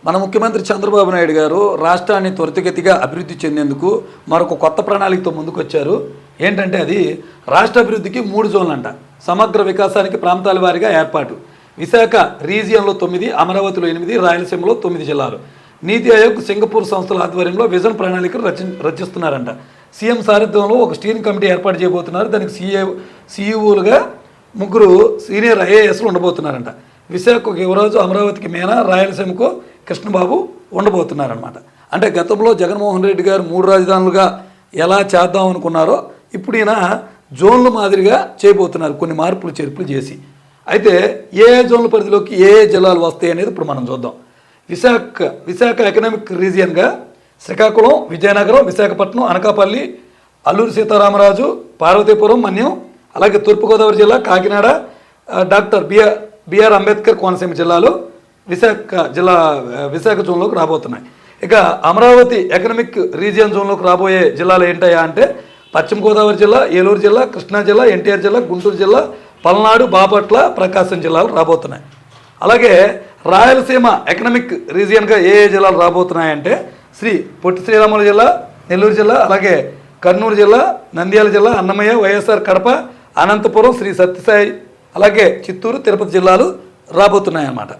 మన ముఖ్యమంత్రి చంద్రబాబు నాయుడు గారు రాష్ట్రాన్ని త్వరితగతిగా అభివృద్ధి చెందేందుకు మరొక కొత్త ప్రణాళికతో ముందుకొచ్చారు. ఏంటంటే అది రాష్ట్ర అభివృద్ధికి 3 జోన్లు అంట. సమగ్ర వికాసానికి ప్రాంతాల వారీగా ఏర్పాటు. విశాఖ రీజియన్లో 9, అమరావతిలో 8, రాయలసీమలో 9 జిల్లాలు. నీతి ఆయోగ్, సింగపూర్ సంస్థల ఆధ్వర్యంలో విజన్ ప్రణాళికలు రచిస్తున్నారంట. సీఎం సారథ్యంలో ఒక స్టీరింగ్ కమిటీ ఏర్పాటు చేయబోతున్నారు. దానికి సీఈఓలుగా 3 సీనియర్ ఐఏఎస్లు ఉండబోతున్నారంట. విశాఖకు యువరాజు, అమరావతికి మీనా, రాయలసీమకు కృష్ణబాబు ఉండబోతున్నారనమాట. అంటే గతంలో జగన్మోహన్ రెడ్డి గారు 3 రాజధానులుగా ఎలా చేద్దాం అనుకున్నారో ఇప్పుడు ఈయన జోన్ల మాదిరిగా చేయబోతున్నారు, కొన్ని మార్పులు చేర్పులు చేసి. అయితే ఏ జోన్ల పరిధిలోకి ఏ జిల్లాలు వస్తాయి అనేది ఇప్పుడు మనం చూద్దాం. విశాఖ ఎకనామిక్ రీజియన్గా శ్రీకాకుళం, విజయనగరం, విశాఖపట్నం, అనకాపల్లి, అల్లూరి సీతారామరాజు, పార్వతీపురం, మన్యం, అలాగే తూర్పుగోదావరి జిల్లా, కాకినాడ, డాక్టర్ బిఆర్ అంబేద్కర్ కోనసీమ జిల్లాలు విశాఖ జోన్లోకి రాబోతున్నాయి. ఇక అమరావతి ఎకనామిక్ రీజియన్ జోన్లోకి రాబోయే జిల్లాలు ఏంటయ్యా అంటే పశ్చిమ గోదావరి జిల్లా, ఏలూరు జిల్లా, కృష్ణా జిల్లా, ఎన్టీఆర్ జిల్లా, గుంటూరు జిల్లా, పల్నాడు, బాపట్ల, ప్రకాశం జిల్లాలు రాబోతున్నాయి. అలాగే రాయలసీమ ఎకనామిక్ రీజియన్గా ఏ జిల్లాలు రాబోతున్నాయంటే పొట్టి శ్రీరాములు జిల్లా, నెల్లూరు జిల్లా, అలాగే కర్నూలు జిల్లా, నంద్యాల జిల్లా, అన్నమయ్య, వైఎస్ఆర్ కడప, అనంతపురం, శ్రీ సత్యసాయి, అలాగే చిత్తూరు, తిరుపతి జిల్లాలు రాబోతున్నాయి అన్నమాట.